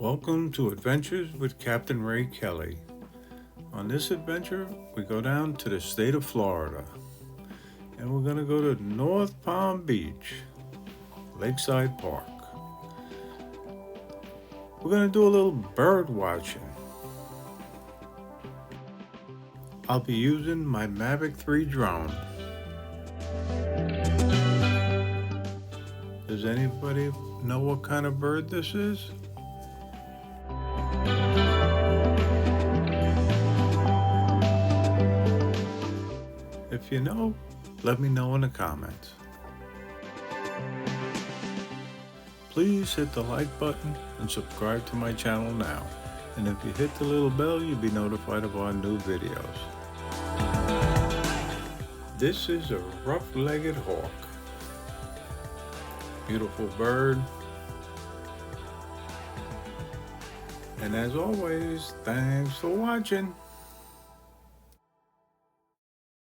Welcome to Adventures with Captain Ray Kelly. On this adventure, we go down to the state of Florida, and we're going to go to North Palm Beach, Lakeside Park. We're going to do a little bird watching. I'll be using my Mavic 3 drone. Does anybody know what kind of bird this is? If you know, let me know in the comments. Please hit the like button and subscribe to my channel now. And if you hit the little bell, you'll be notified of our new videos. This is a rough-legged hawk. Beautiful bird. And as always, thanks for watching.